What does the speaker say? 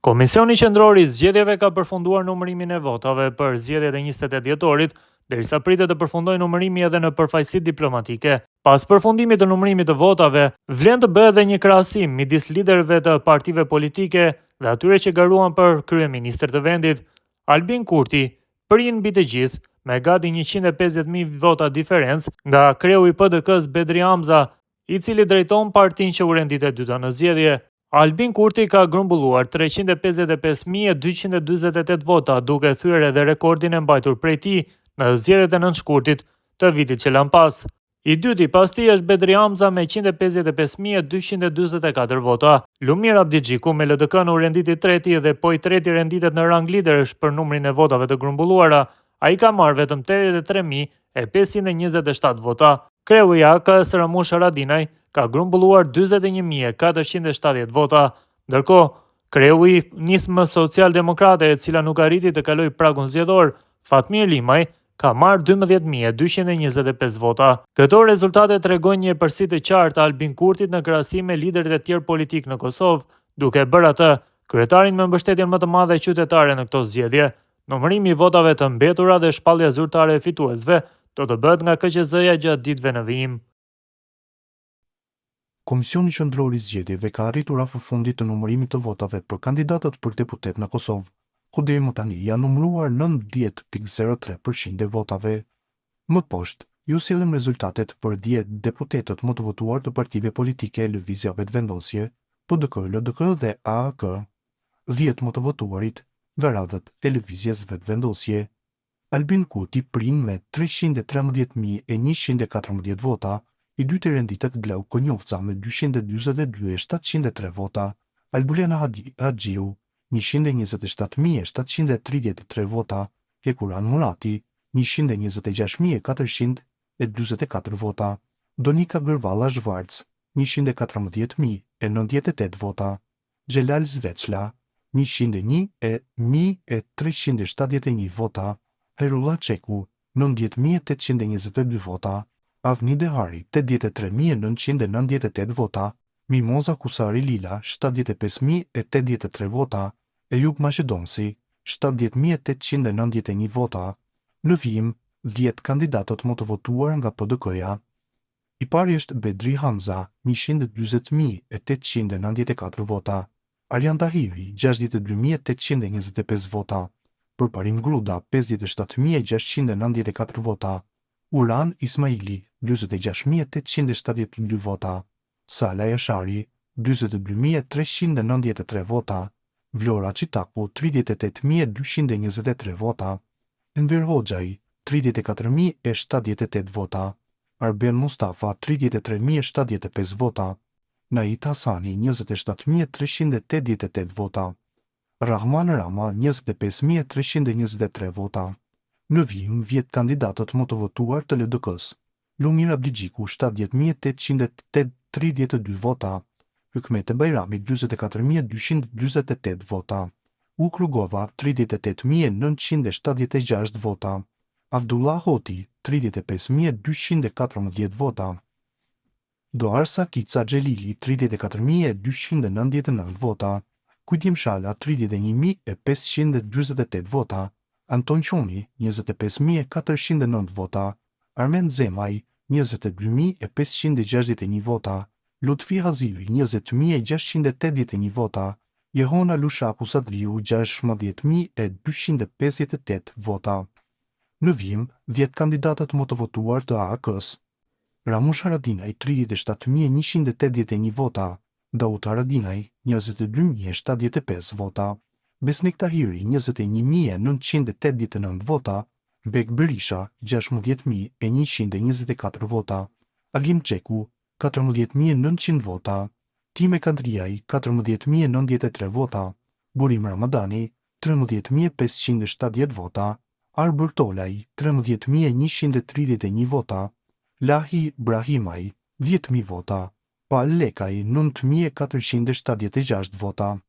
Komisioni Qendror i Zgjedhjeve ka përfunduar numërimin e votave për zgjedhjet e 28 dhjetorit, derisa pritet të përfundojë numërimi edhe në përfaqësitë diplomatike. Pas përfundimit të numërimit të votave, vlen të bëhet edhe një krahasim midis liderëve të partive politike dhe atyre që garuan për kryeministër të vendit. Albin Kurti prin mbi të gjithë me gati 150.000 vota diferencë nga kreu i PDK-s Bedri Hamza, i cili drejton partinë që u rendit e dyta në zgjedhje. Albin Kurti ka grumbulluar 355.248 vota, duke thyer edhe rekordin e mbajtur prej tij në zgjedhjet e 9 shkurtit të vitit që lan pas. I dyti pas tij është Bedri Hamza me 155.244 vota. Lumir Abdixhiku me LDK-n u rendit i treti dhe po i treti renditet në rang liderësh për numrin e votave të grumbulluara. Ai ka marrë vetëm 83.527 vota. Kreu i AK-s Ramush Haradinaj ka grumbulluar 41.470 vota, ndërkohë kreu i nismës social-demokrate, e cila nuk arriti të kalojë pragun zgjedhor, Fatmir Limaj, ka marrë 12.225 vota. Këto rezultate tregojnë një përsi të qartë Albin Kurtit në krahasim me liderët e tjerë politik në Kosovë, duke bërë atë kryetarin me mbështetjen më të madhe qytetare në këto zgjedhje. Numërimi i votave të mbetura dhe shpallja zyrtare e fituesve do të bëhet nga KQZ-ja gjatë ditëve në vijim. Komisioni Qendror i Zgjedhjeve ka arritur afër fundit të numërimit të votave për kandidatët për deputet në Kosovë, ku deri më tani janë numëruar 90.03% e votave. Më poshtë, ju sillim rezultatet për 10 deputetët më të votuar të partive politike e lëvizjeve të vendosje, PDK, LDK dhe AAK, 10 më të votuarit nga radhët e lëvizjes vetë vendosje. Albin Kurti prin me 313.114 vota, i dyti renditet Glau Konjovca me 242.703 vota, Albulena Haxhiu 127.733 vota, e Kuran Murati 126.424 vota, Donika Gërvalla Zhvarc 114.098 vota, Xhelal Zveçla 101.371 vota, Herullah Çeku 90.822 vota, Avni Dehari 83.998 vota, Mimoza Kusari Lila 75.083 vota, Eyüp Maqedonsi 70.891 vota. Në vijim, 10 kandidatët më të votuar nga PDK-ja. I pari është Bedri Hamza 140.894 vota, Arjan Tahiri 62.825 vota, Përparim Gruda 57.694 vota, Uran Ismaili 46.872 vota, Sala Jashari 42.393 vota, Vlora Qitaku 38.223 vota, Enver Hoxhaj 34.078 vota, Arben Mustafa 33.075 vota, Nait Hasani 27.388 vota, Rahman Rama 25.323 vota. Në vijim, 10 kandidatët më të votuar të LDK-s. Lumir Abdixhiku 70.832 vota, Hykmete Bajrami 44.248 vota, Ukrugova 38.976 vota, Avdullah Hoti 35.214 vota, Doar Sakica Xhelili 34.299 vota, Kujtim Shala 31.548 vota, Anton Qomi 25.409 vota, Armen Zemaj 22.561 vota, Lutfi Haziri 20.681 vota, Jehona Lushaku Sadriu 16.258 vota. Në vijim, 10 kandidatët më të votuar të AAK-s. Ramush Haradinaj 37.181 vota, Daud Haradinaj 22.075 vota, Besnik Tahiri 21.989 vota, Bek Berisha 16.124 vota, Agim Çeku 14.900 vota, Time Kadriaj 14.093 vota, Burim Ramadani 13.570 vota, Arbër Tolaj 13.131 vota, Lahi Brahimaj 10.000 vota, Pal Lekaj 9.476 vota.